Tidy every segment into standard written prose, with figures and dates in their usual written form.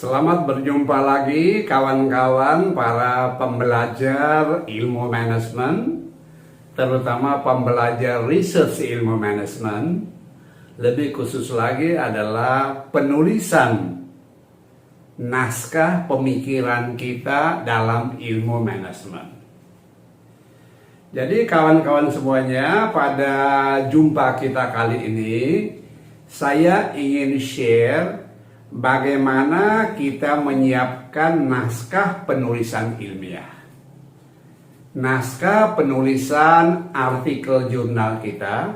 Selamat berjumpa lagi kawan-kawan para pembelajar ilmu manajemen, terutama pembelajar research ilmu manajemen. Lebih khusus lagi adalah penulisan naskah pemikiran kita dalam ilmu manajemen. Jadi kawan-kawan semuanya, pada jumpa kita kali ini saya ingin share bagaimana kita menyiapkan naskah penulisan ilmiah. Naskah penulisan artikel jurnal kita,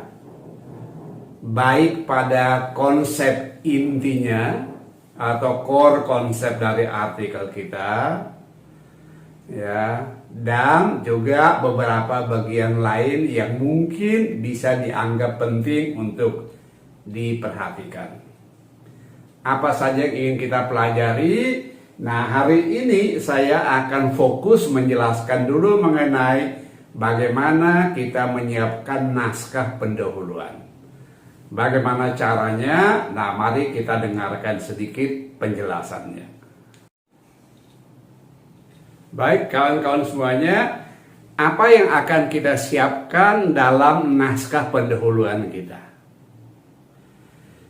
baik pada konsep intinya atau core konsep dari artikel kita, ya, dan juga beberapa bagian lain yang mungkin bisa dianggap penting untuk diperhatikan. Apa saja yang ingin kita pelajari? Nah, hari ini saya akan fokus menjelaskan dulu mengenai bagaimana kita menyiapkan naskah pendahuluan. Bagaimana caranya? Nah, mari kita dengarkan sedikit penjelasannya. Baik, kawan-kawan semuanya, apa yang akan kita siapkan dalam naskah pendahuluan kita?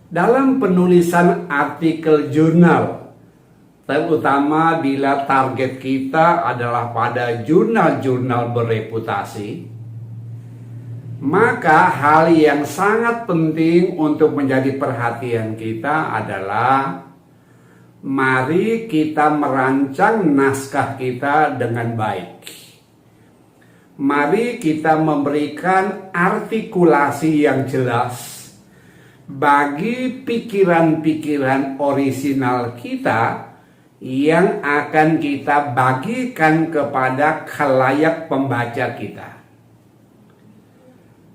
Dalam penulisan artikel jurnal, terutama bila target kita adalah pada jurnal-jurnal bereputasi, maka hal yang sangat penting untuk menjadi perhatian kita adalah mari kita merancang naskah kita dengan baik. Mari kita memberikan artikulasi yang jelas bagi pikiran-pikiran orisinal kita yang akan kita bagikan kepada khalayak pembaca kita.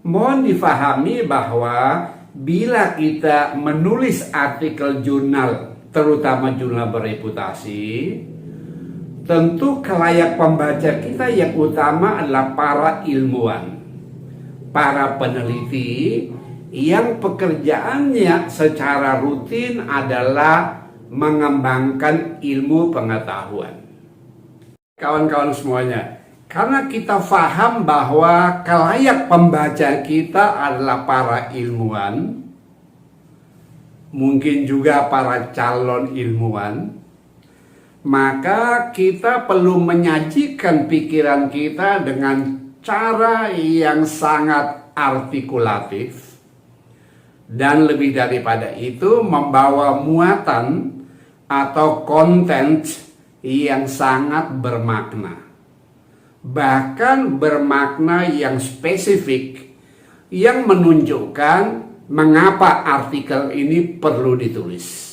Mohon difahami bahwa bila kita menulis artikel jurnal, terutama jurnal bereputasi, tentu khalayak pembaca kita yang utama adalah para ilmuwan, para peneliti, yang pekerjaannya secara rutin adalah mengembangkan ilmu pengetahuan. Kawan-kawan semuanya, karena kita paham bahwa khalayak pembaca kita adalah para ilmuwan, mungkin juga para calon ilmuwan, maka kita perlu menyajikan pikiran kita dengan cara yang sangat artikulatif. Dan lebih daripada itu, membawa muatan atau konten yang sangat bermakna. Bahkan bermakna yang spesifik, yang menunjukkan mengapa artikel ini perlu ditulis.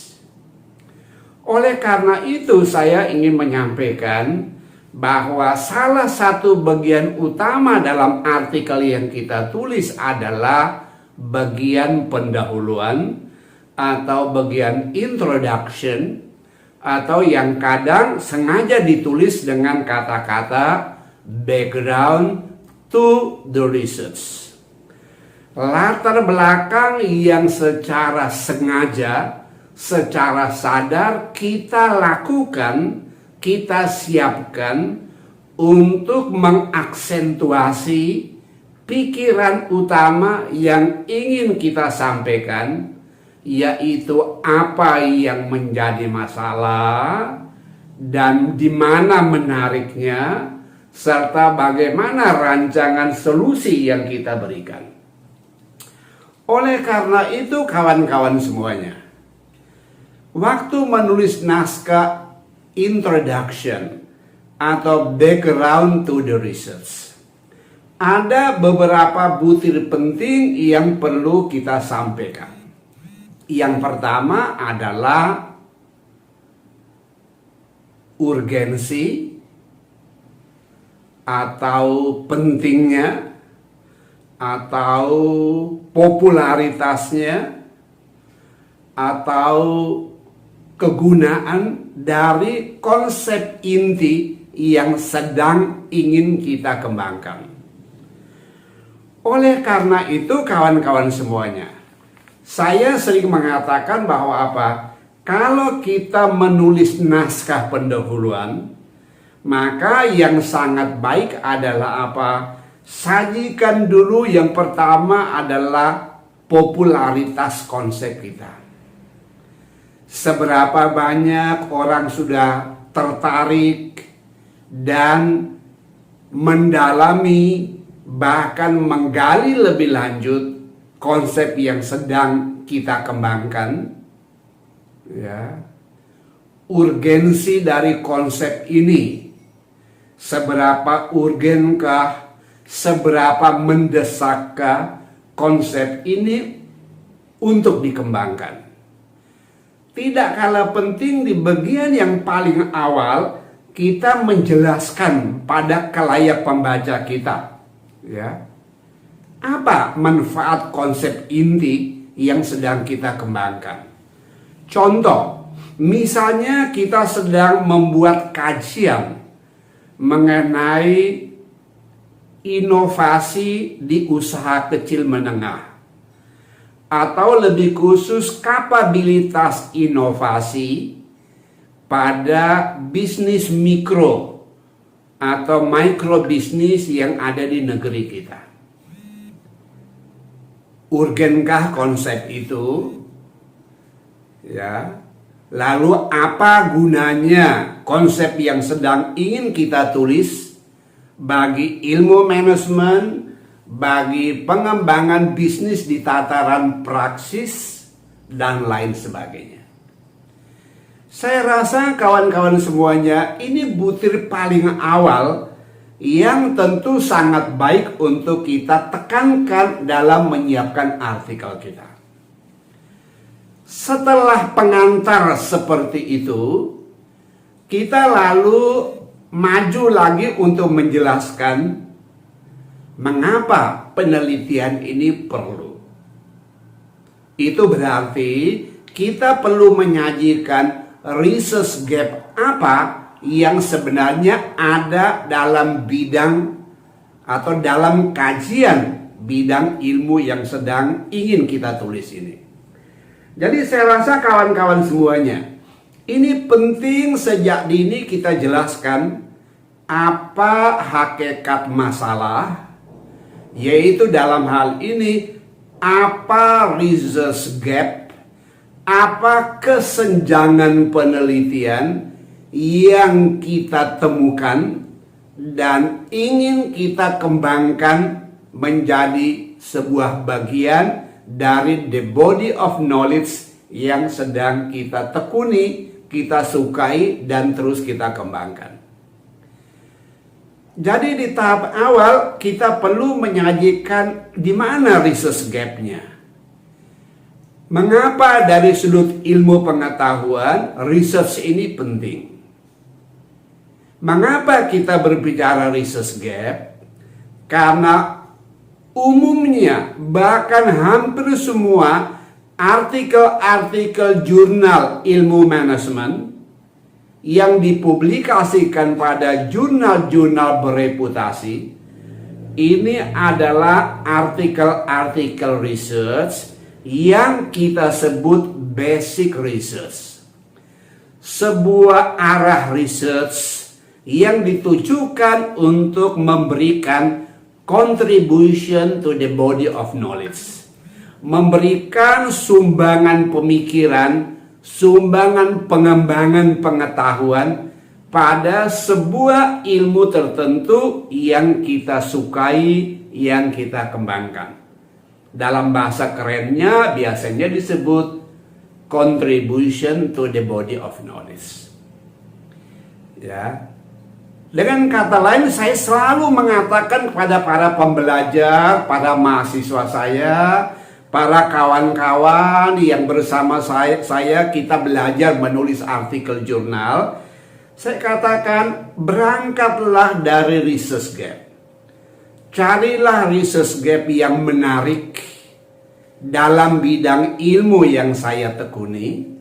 Oleh karena itu, saya ingin menyampaikan bahwa salah satu bagian utama dalam artikel yang kita tulis adalah bagian pendahuluan atau bagian introduction, atau yang kadang sengaja ditulis dengan kata-kata background to the research. Latar belakang yang secara sengaja, secara sadar kita lakukan, kita siapkan untuk mengaksentuasi pikiran utama yang ingin kita sampaikan, yaitu apa yang menjadi masalah dan di mana menariknya, serta bagaimana rancangan solusi yang kita berikan. Oleh karena itu, kawan-kawan semuanya, waktu menulis naskah introduction atau background to the research, ada beberapa butir penting yang perlu kita sampaikan. Yang pertama adalah urgensi atau pentingnya atau popularitasnya atau kegunaan dari konsep inti yang sedang ingin kita kembangkan. Oleh karena itu, kawan-kawan semuanya, saya sering mengatakan bahwa apa? Kalau kita menulis naskah pendahuluan, maka yang sangat baik adalah apa? Sajikan dulu yang pertama adalah popularitas konsep kita. Seberapa banyak orang sudah tertarik dan mendalami, bahkan menggali lebih lanjut konsep yang sedang kita kembangkan. Ya, urgensi dari konsep ini, seberapa urgenkah, seberapa mendesakkah konsep ini untuk dikembangkan. Tidak kalah penting di bagian yang paling awal kita menjelaskan pada khalayak pembaca kita, ya, apa manfaat konsep inti yang sedang kita kembangkan. Contoh, misalnya kita sedang membuat kajian mengenai inovasi di usaha kecil menengah, atau lebih khusus kapabilitas inovasi pada bisnis mikro atau micro bisnis yang ada di negeri kita. Urgenkah konsep itu? Ya. Lalu apa gunanya konsep yang sedang ingin kita tulis bagi ilmu manajemen, bagi pengembangan bisnis di tataran praksis, dan lain sebagainya. Saya rasa kawan-kawan semuanya, ini butir paling awal yang tentu sangat baik untuk kita tekankan dalam menyiapkan artikel kita. Setelah pengantar seperti itu, kita lalu maju lagi untuk menjelaskan mengapa penelitian ini perlu. Itu berarti kita perlu menyajikan research gap apa yang sebenarnya ada dalam bidang atau dalam kajian bidang ilmu yang sedang ingin kita tulis ini. Jadi saya rasa kawan-kawan semuanya, ini penting sejak dini kita jelaskan apa hakikat masalah, yaitu dalam hal ini apa research gap, apa kesenjangan penelitian yang kita temukan dan ingin kita kembangkan menjadi sebuah bagian dari the body of knowledge yang sedang kita tekuni, kita sukai, dan terus kita kembangkan. Jadi di tahap awal kita perlu menyajikan di mana research gap-nya. Mengapa dari sudut ilmu pengetahuan research ini penting? Mengapa kita berbicara research gap? Karena umumnya, bahkan hampir semua artikel-artikel jurnal ilmu manajemen yang dipublikasikan pada jurnal-jurnal bereputasi, ini adalah artikel-artikel research yang kita sebut basic research. Sebuah arah research yang ditujukan untuk memberikan contribution to the body of knowledge, memberikan sumbangan pemikiran, sumbangan pengembangan pengetahuan pada sebuah ilmu tertentu yang kita sukai, yang kita kembangkan. Dalam bahasa kerennya biasanya disebut contribution to the body of knowledge. Ya. Dengan kata lain, saya selalu mengatakan kepada para pembelajar, para mahasiswa saya, para kawan-kawan yang bersama saya kita belajar menulis artikel jurnal, saya katakan berangkatlah dari research gap. Carilah research gap yang menarik dalam bidang ilmu yang saya tekuni,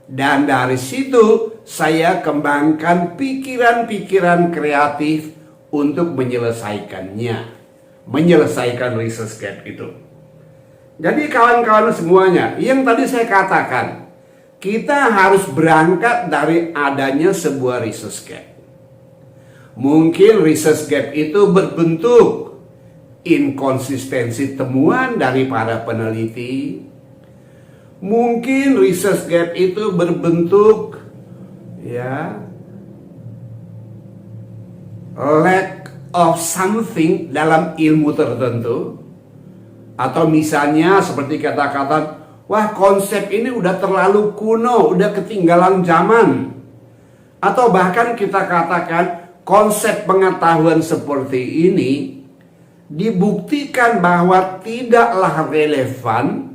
dan dari situ saya kembangkan pikiran-pikiran kreatif untuk menyelesaikannya, menyelesaikan research gap itu. Jadi kawan-kawan semuanya, yang tadi saya katakan, kita harus berangkat dari adanya sebuah research gap. Mungkin research gap itu berbentuk inkonsistensi temuan dari para peneliti. Mungkin research gap itu berbentuk lack of something dalam ilmu tertentu. Atau misalnya seperti kata-kata, wah konsep ini udah terlalu kuno, udah ketinggalan zaman. Atau bahkan kita katakan konsep pengetahuan seperti ini dibuktikan bahwa tidaklah relevan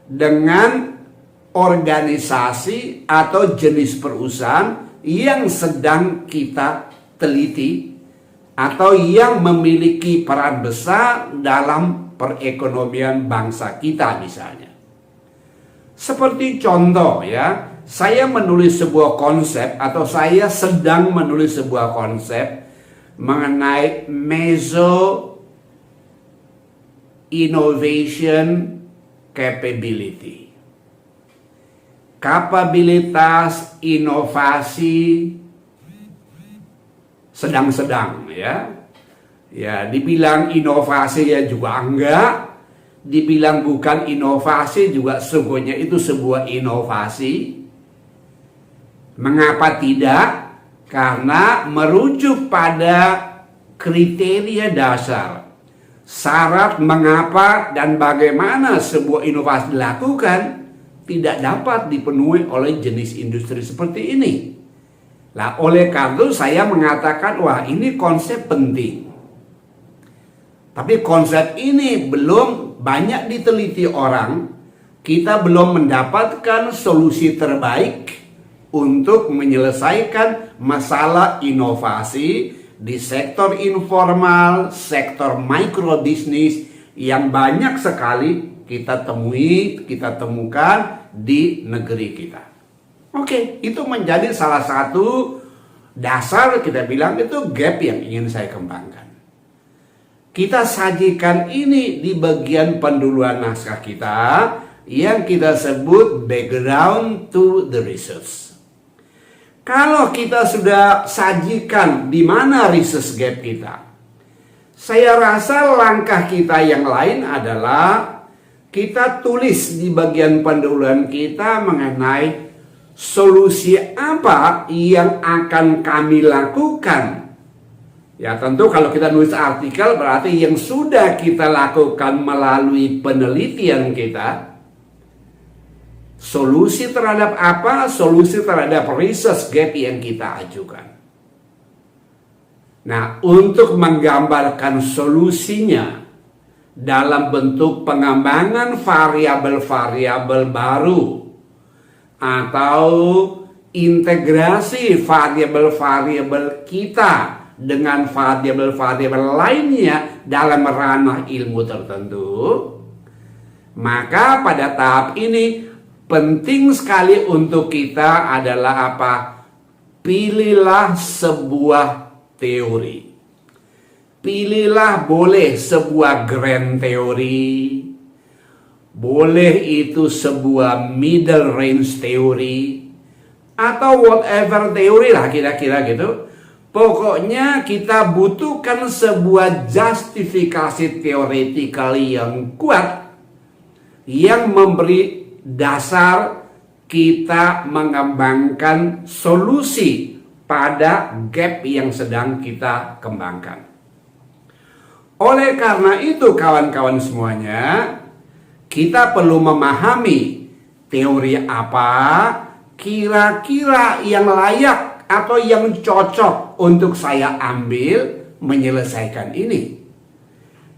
dengan organisasi atau jenis perusahaan yang sedang kita teliti atau yang memiliki peran besar dalam perekonomian bangsa kita misalnya. Seperti contoh saya menulis sebuah konsep atau saya sedang menulis sebuah konsep mengenai meso innovation capability. Kapabilitas inovasi sedang-sedang dibilang inovasi juga enggak, dibilang bukan inovasi juga sungguhnya itu sebuah inovasi. Mengapa tidak? Karena merujuk pada kriteria dasar, syarat mengapa dan bagaimana sebuah inovasi dilakukan tidak dapat dipenuhi oleh jenis industri seperti ini. Nah, oleh karena itu saya mengatakan, wah ini konsep penting. Tapi konsep ini belum banyak diteliti orang. Kita belum mendapatkan solusi terbaik untuk menyelesaikan masalah inovasi di sektor informal, sektor mikrobisnis yang banyak sekali kita temukan di negeri kita. Oke, itu menjadi salah satu dasar kita bilang itu gap yang ingin saya kembangkan. Kita sajikan ini di bagian penduluan naskah kita yang kita sebut background to the research. Kalau kita sudah sajikan di mana research gap kita, saya rasa langkah kita yang lain adalah kita tulis di bagian pendahuluan kita mengenai solusi apa yang akan kami lakukan. Ya tentu kalau kita nulis artikel berarti yang sudah kita lakukan melalui penelitian kita. Solusi terhadap apa? Solusi terhadap research gap yang kita ajukan. Nah, untuk menggambarkan solusinya dalam bentuk pengembangan variabel-variabel baru atau integrasi variabel-variabel kita dengan variabel-variabel lainnya dalam ranah ilmu tertentu, maka pada tahap ini penting sekali untuk kita adalah apa? Pilihlah sebuah teori. Pilihlah boleh sebuah grand teori, boleh itu sebuah middle range teori, atau whatever teori lah kira-kira gitu. Pokoknya kita butuhkan sebuah justifikasi teoretikal yang kuat yang memberi dasar kita mengembangkan solusi pada gap yang sedang kita kembangkan. Oleh karena itu kawan-kawan semuanya, kita perlu memahami teori apa kira-kira yang layak atau yang cocok untuk saya ambil menyelesaikan ini.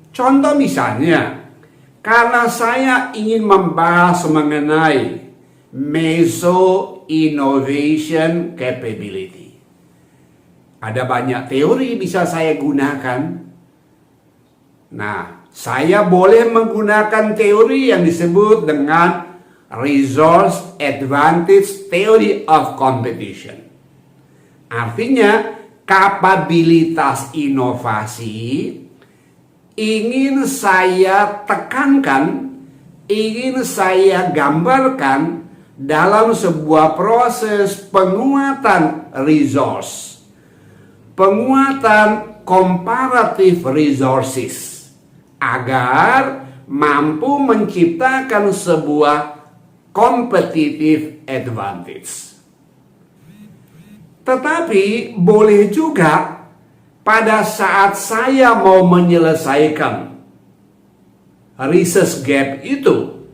Contoh misalnya, karena saya ingin membahas mengenai meso innovation capability. Ada banyak teori bisa saya gunakan. Nah, saya boleh menggunakan teori yang disebut dengan resource advantage theory of competition. Artinya, kapabilitas inovasi ingin saya tekankan, ingin saya gambarkan dalam sebuah proses penguatan resource, penguatan comparative resources, agar mampu menciptakan sebuah competitive advantage. Tetapi boleh juga pada saat saya mau menyelesaikan research gap itu,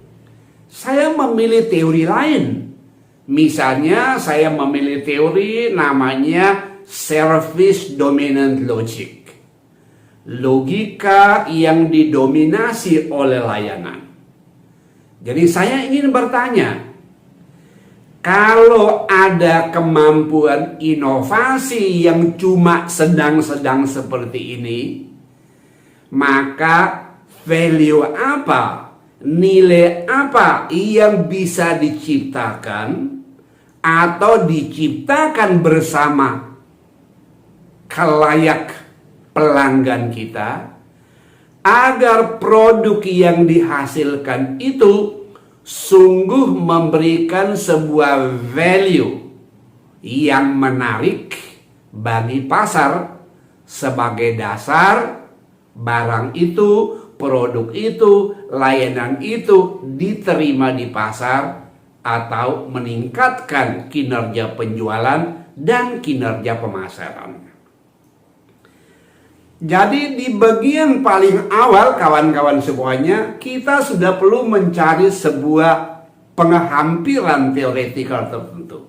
saya memilih teori lain. Misalnya saya memilih teori namanya service dominant logic. Logika yang didominasi oleh layanan. Jadi saya ingin bertanya, kalau ada kemampuan inovasi yang cuma sedang-sedang seperti ini, maka value apa, nilai apa yang bisa diciptakan atau diciptakan bersama khalayak pelanggan kita, agar produk yang dihasilkan itu sungguh memberikan sebuah value yang menarik bagi pasar, sebagai dasar barang itu, produk itu, layanan itu diterima di pasar atau meningkatkan kinerja penjualan dan kinerja pemasaran. Jadi di bagian paling awal kawan-kawan semuanya, kita sudah perlu mencari sebuah penghampiran teoretikal tertentu.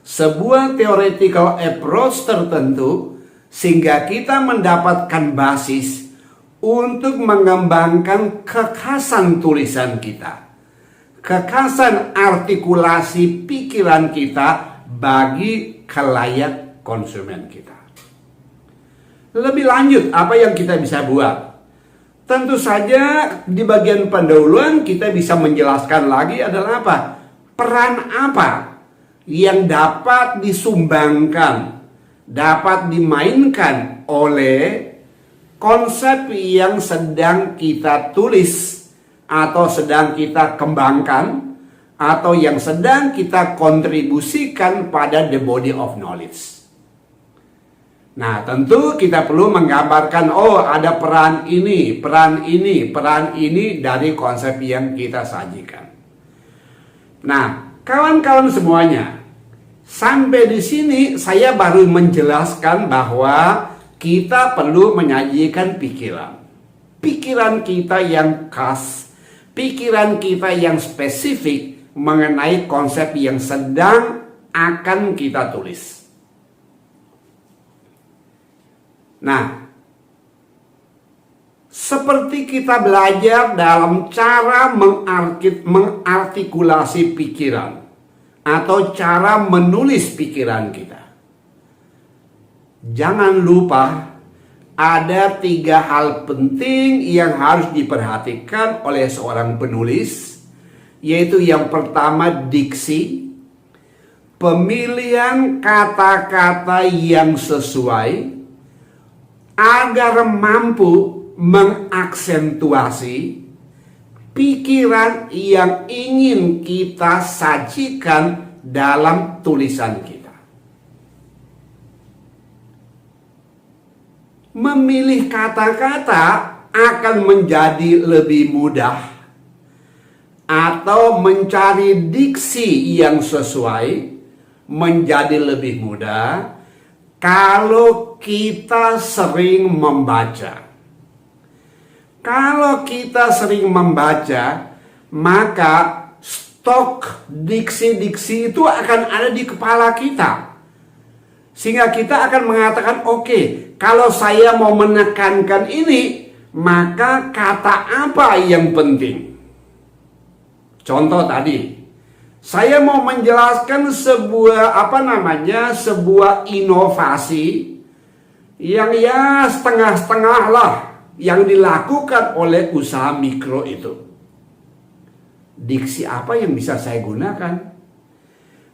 Sebuah theoretical approach tertentu sehingga kita mendapatkan basis untuk mengembangkan kekhasan tulisan kita, kekhasan artikulasi pikiran kita bagi khalayak konsumen kita. Lebih lanjut, apa yang kita bisa buat? Tentu saja di bagian pendahuluan kita bisa menjelaskan lagi adalah apa? Peran apa yang dapat disumbangkan, dapat dimainkan oleh konsep yang sedang kita tulis atau sedang kita kembangkan atau yang sedang kita kontribusikan pada the body of knowledge. Nah, tentu kita perlu menggambarkan, oh ada peran ini, peran ini, peran ini dari konsep yang kita sajikan. Nah, kawan-kawan semuanya, sampai di sini saya baru menjelaskan bahwa kita perlu menyajikan pikiran. Pikiran kita yang khas, pikiran kita yang spesifik mengenai konsep yang sedang akan kita tulis. Nah, seperti kita belajar dalam cara mengartikulasi pikiran atau cara menulis pikiran kita. Jangan lupa ada 3 hal penting yang harus diperhatikan oleh seorang penulis, yaitu yang pertama diksi, pemilihan kata-kata yang sesuai agar mampu mengaksentuasi pikiran yang ingin kita sajikan dalam tulisan kita. Memilih kata-kata akan menjadi lebih mudah, atau mencari diksi yang sesuai menjadi lebih mudah kalau kita sering membaca. Kalau kita sering membaca, maka stok diksi-diksi itu akan ada di kepala kita. Sehingga kita akan mengatakan, oke, kalau saya mau menekankan ini, maka kata apa yang penting? Contoh tadi, saya mau menjelaskan sebuah inovasi yang ya setengah-setengah lah yang dilakukan oleh usaha mikro itu. Diksi apa yang bisa saya gunakan?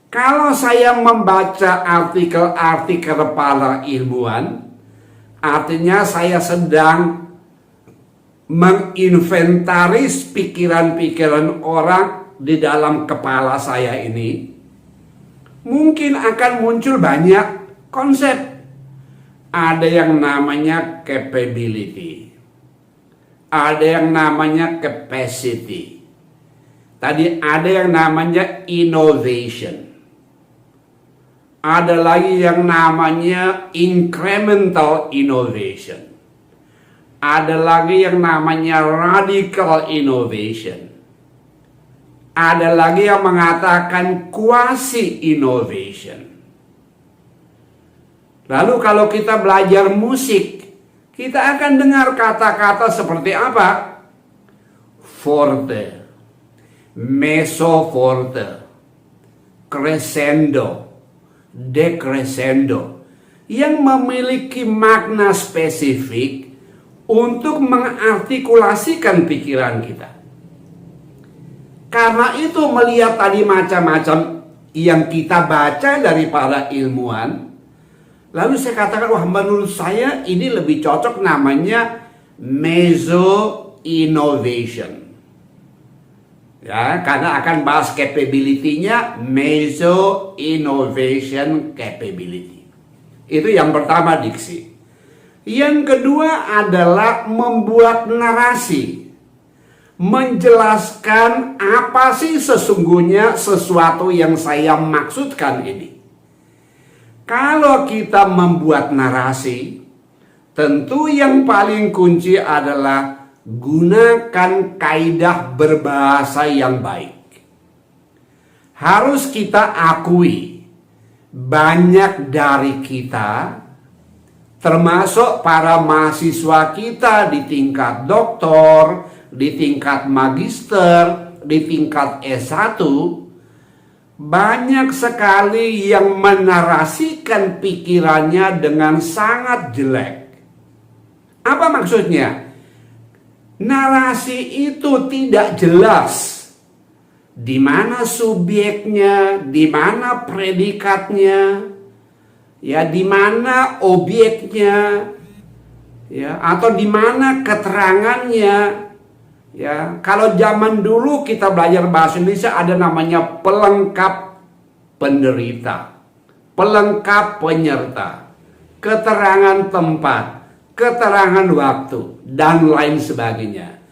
Kalau saya membaca artikel-artikel para ilmuwan, artinya saya sedang menginventaris pikiran-pikiran orang di dalam kepala saya ini, mungkin akan muncul banyak konsep. Ada yang namanya capability, ada yang namanya capacity, tadi ada yang namanya innovation, ada lagi yang namanya incremental innovation, ada lagi yang namanya radical innovation, ada lagi yang mengatakan quasi innovation. Lalu kalau kita belajar musik, kita akan dengar kata-kata seperti apa? Forte, mezzo forte, crescendo, decrescendo, yang memiliki makna spesifik untuk mengartikulasikan pikiran kita. Karena itu melihat tadi macam-macam yang kita baca dari para ilmuwan, lalu saya katakan, wah menurut saya ini lebih cocok namanya mezzo innovation. Ya, karena akan bahas capability-nya, mezzo innovation capability. Itu yang pertama, diksi. Yang kedua adalah membuat narasi. Menjelaskan apa sih sesungguhnya sesuatu yang saya maksudkan ini. Kalau kita membuat narasi, tentu yang paling kunci adalah gunakan kaidah berbahasa yang baik. Harus kita akui, banyak dari kita, termasuk para mahasiswa kita di tingkat doktor, di tingkat magister, di tingkat S1, banyak sekali yang menarasikan pikirannya dengan sangat jelek. Apa maksudnya? Narasi itu tidak jelas. Di mana subjeknya, di mana predikatnya, ya, di mana objeknya, ya, atau di mana keterangannya. Ya, kalau zaman dulu kita belajar bahasa Indonesia ada namanya pelengkap penderita, pelengkap penyerta, keterangan tempat, keterangan waktu, dan lain sebagainya.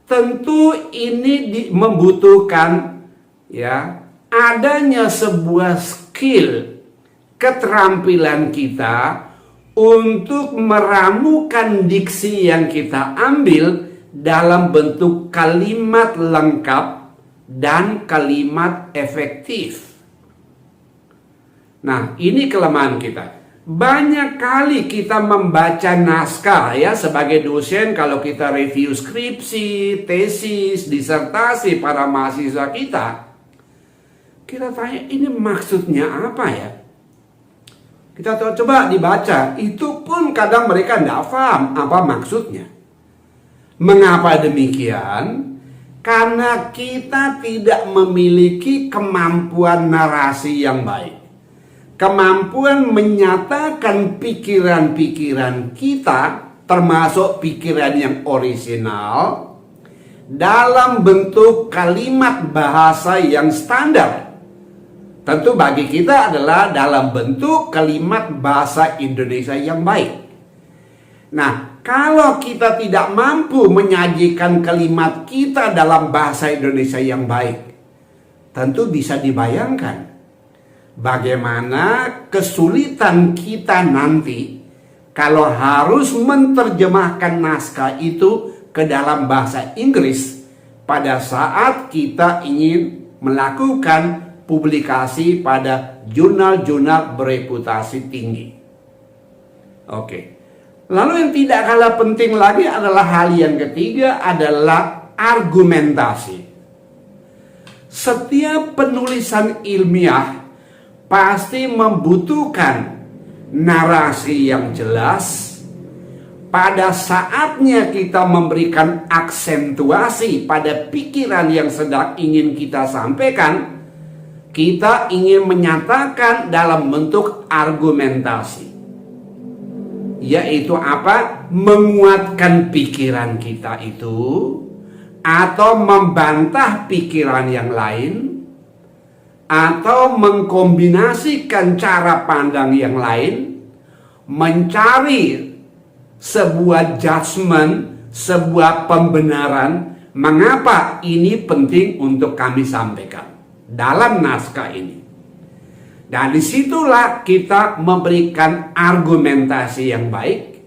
Tentu ini membutuhkan, ya, adanya sebuah skill, keterampilan kita untuk meramukan diksi yang kita ambil dalam bentuk kalimat lengkap dan kalimat efektif. Nah, ini kelemahan kita. Banyak kali kita membaca naskah, ya, sebagai dosen kalau kita review skripsi, tesis, disertasi para mahasiswa kita tanya, ini maksudnya apa ya? Kita coba dibaca, itu pun kadang mereka tidak paham apa maksudnya. Mengapa demikian? Karena kita tidak memiliki kemampuan narasi yang baik. Kemampuan menyatakan pikiran-pikiran kita, termasuk pikiran yang orisinal, dalam bentuk kalimat bahasa yang standar. Tentu bagi kita adalah dalam bentuk kalimat bahasa Indonesia yang baik. Nah, kalau kita tidak mampu menyajikan kalimat kita dalam bahasa Indonesia yang baik, tentu bisa dibayangkan bagaimana kesulitan kita nanti kalau harus menerjemahkan naskah itu ke dalam bahasa Inggris pada saat kita ingin melakukan publikasi pada jurnal-jurnal bereputasi tinggi. Oke. Lalu yang tidak kalah penting lagi adalah hal yang ketiga adalah argumentasi. Setiap penulisan ilmiah pasti membutuhkan narasi yang jelas. Pada saatnya kita memberikan aksentuasi pada pikiran yang sedang ingin kita sampaikan, kita ingin menyatakan dalam bentuk argumentasi. Yaitu apa? Menguatkan pikiran kita itu atau membantah pikiran yang lain, atau mengkombinasikan cara pandang yang lain, mencari sebuah judgment, sebuah pembenaran, mengapa ini penting untuk kami sampaikan dalam naskah ini. Dan disitulah kita memberikan argumentasi yang baik,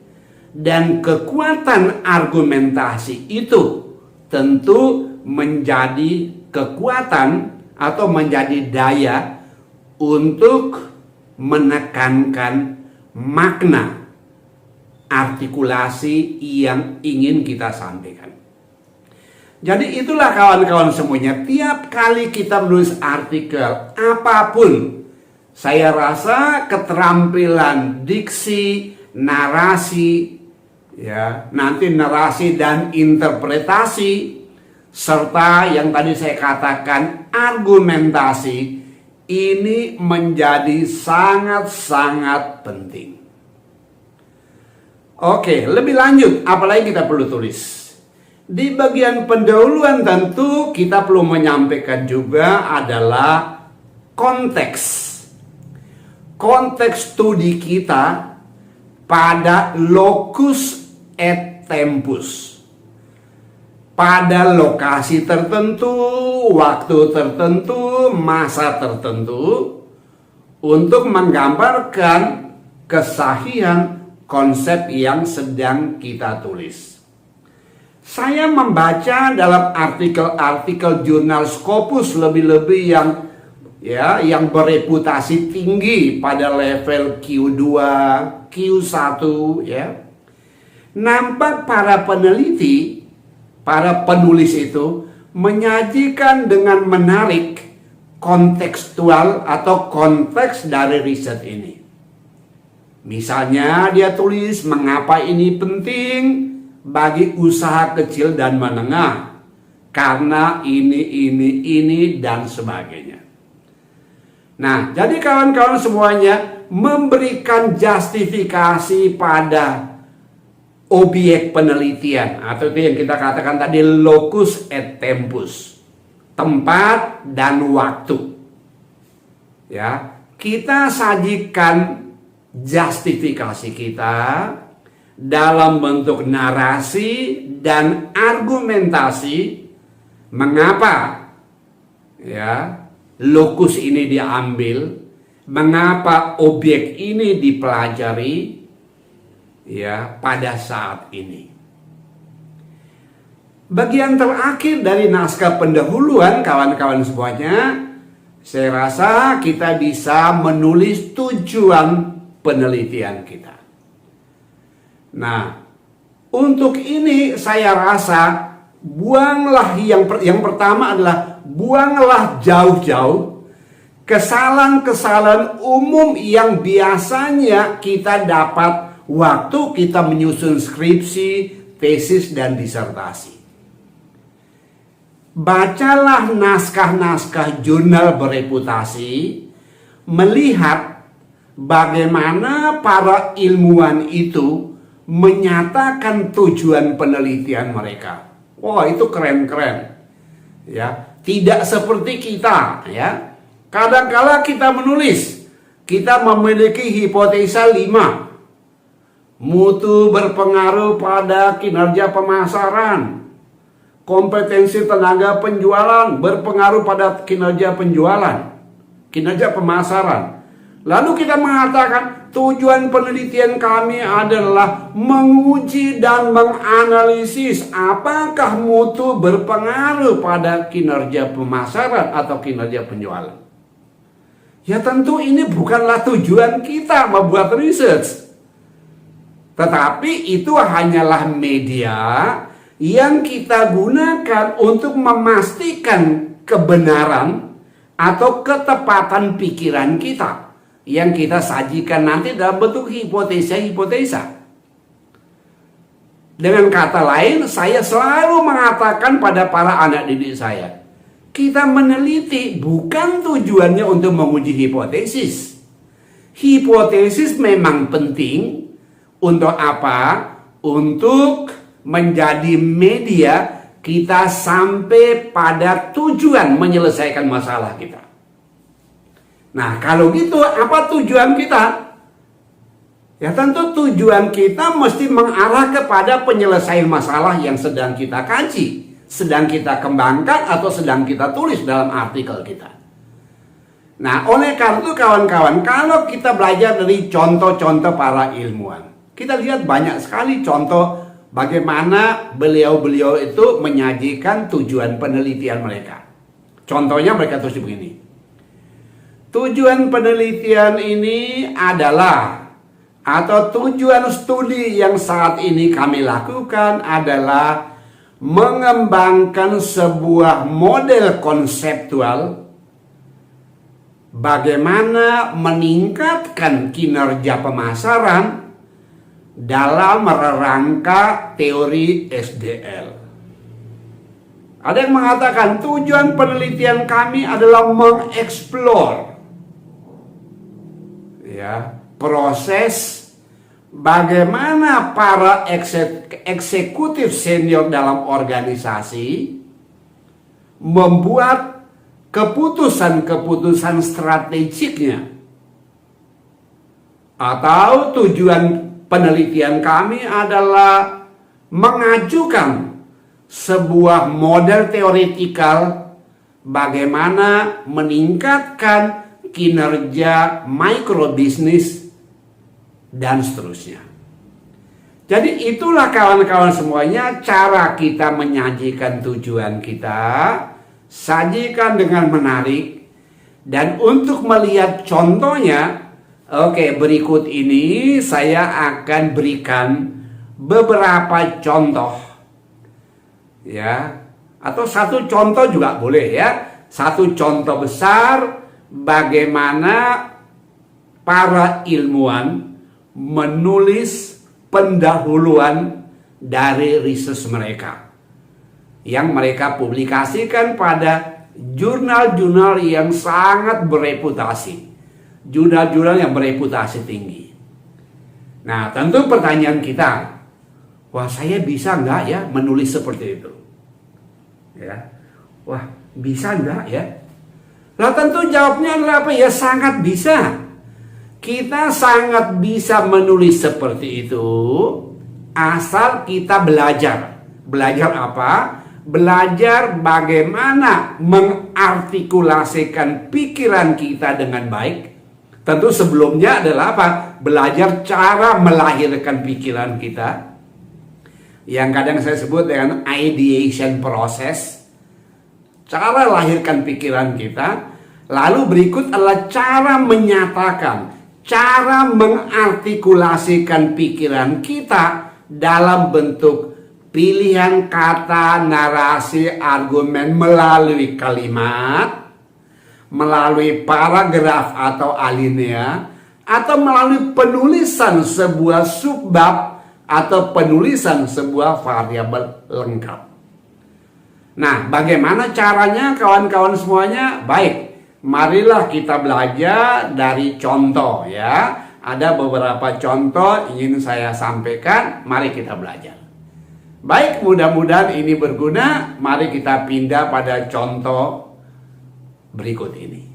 dan kekuatan argumentasi itu tentu menjadi kekuatan atau menjadi daya untuk menekankan makna artikulasi yang ingin kita sampaikan. Jadi itulah kawan-kawan semuanya, tiap kali kita menulis artikel apapun, saya rasa keterampilan diksi, narasi, ya, nanti narasi dan interpretasi, serta yang tadi saya katakan argumentasi, ini menjadi sangat-sangat penting. Oke, lebih lanjut, apalagi kita perlu tulis. Di bagian pendahuluan tentu kita perlu menyampaikan juga adalah konteks. Konteks studi kita pada locus et tempus. Pada lokasi tertentu, waktu tertentu, masa tertentu, untuk menggambarkan kesahihan konsep yang sedang kita tulis. Saya membaca dalam artikel-artikel jurnal Scopus lebih-lebih yang bereputasi tinggi pada level Q2, Q1, ya. Nampak para peneliti, para penulis itu menyajikan dengan menarik kontekstual atau konteks dari riset ini. Misalnya dia tulis mengapa ini penting bagi usaha kecil dan menengah, karena ini dan sebagainya. Nah, jadi kawan-kawan semuanya memberikan justifikasi pada objek penelitian, atau itu yang kita katakan tadi locus et tempus, tempat dan waktu. Ya, kita sajikan justifikasi kita dalam bentuk narasi dan argumentasi mengapa ya lokus ini diambil, mengapa objek ini dipelajari ya pada saat ini. Bagian terakhir dari naskah pendahuluan kawan-kawan semuanya, saya rasa kita bisa menulis tujuan penelitian kita. Nah, untuk ini saya rasa buanglah yang pertama adalah buanglah jauh-jauh kesalahan-kesalahan umum yang biasanya kita dapat waktu kita menyusun skripsi, tesis, dan disertasi. Bacalah naskah-naskah jurnal bereputasi, melihat bagaimana para ilmuwan itu menyatakan tujuan penelitian mereka. Wah, itu keren-keren. Ya, tidak seperti kita, ya. Kadang-kala kita menulis, kita memiliki hipotesa 5. Mutu berpengaruh pada kinerja pemasaran. Kompetensi tenaga penjualan berpengaruh pada kinerja penjualan, kinerja pemasaran. Lalu kita mengatakan tujuan penelitian kami adalah menguji dan menganalisis apakah mutu berpengaruh pada kinerja pemasaran atau kinerja penjualan. Ya tentu ini bukanlah tujuan kita membuat research. Tetapi itu hanyalah media yang kita gunakan untuk memastikan kebenaran atau ketepatan pikiran kita yang kita sajikan nanti dalam bentuk hipotesa-hipotesa. Dengan kata lain, saya selalu mengatakan pada para anak didik saya, kita meneliti bukan tujuannya untuk menguji hipotesis. Hipotesis memang penting untuk apa? Untuk menjadi media kita sampai pada tujuan menyelesaikan masalah kita. Nah, kalau gitu apa tujuan kita? Ya tentu tujuan kita mesti mengarah kepada penyelesaian masalah yang sedang kita kaji, sedang kita kembangkan atau sedang kita tulis dalam artikel kita. Nah, oleh karena itu kawan-kawan, kalau kita belajar dari contoh-contoh para ilmuwan, kita lihat banyak sekali contoh bagaimana beliau-beliau itu menyajikan tujuan penelitian mereka. Contohnya mereka tulis begini. Tujuan penelitian ini adalah, atau tujuan studi yang saat ini kami lakukan adalah mengembangkan sebuah model konseptual bagaimana meningkatkan kinerja pemasaran dalam rangka teori SDL. Ada yang mengatakan tujuan penelitian kami adalah mengeksplor proses bagaimana para eksekutif senior dalam organisasi membuat keputusan-keputusan strategiknya. Atau tujuan penelitian kami adalah mengajukan sebuah model teoretikal bagaimana meningkatkan kinerja mikrobisnis dan seterusnya. Jadi itulah kawan-kawan semuanya cara kita menyajikan tujuan kita. Sajikan dengan menarik. Dan untuk melihat contohnya, berikut ini saya akan berikan beberapa contoh. Ya, atau satu contoh juga boleh ya. Satu contoh besar bagaimana para ilmuwan menulis pendahuluan dari riset mereka yang mereka publikasikan pada jurnal-jurnal yang sangat bereputasi, jurnal-jurnal yang bereputasi tinggi. Nah, tentu pertanyaan kita, wah, saya bisa nggak ya menulis seperti itu? Ya, wah, bisa nggak ya? Nah, tentu jawabnya adalah apa ya? Sangat bisa. Kita sangat bisa menulis seperti itu asal kita belajar. Belajar apa? Belajar bagaimana mengartikulasikan pikiran kita dengan baik. Tentu sebelumnya adalah apa? Belajar cara melahirkan pikiran kita, yang kadang saya sebut dengan ideation process. Cara lahirkan pikiran kita. Lalu berikut adalah cara menyatakan, cara mengartikulasikan pikiran kita dalam bentuk pilihan kata, narasi, argumen melalui kalimat, melalui paragraf atau alinea, atau melalui penulisan sebuah subbab atau penulisan sebuah variabel lengkap. Nah, bagaimana caranya kawan-kawan semuanya? Baik, marilah kita belajar dari contoh ya. Ada beberapa contoh ingin saya sampaikan, mari kita belajar. Baik, mudah-mudahan ini berguna. Mari kita pindah pada contoh berikut ini.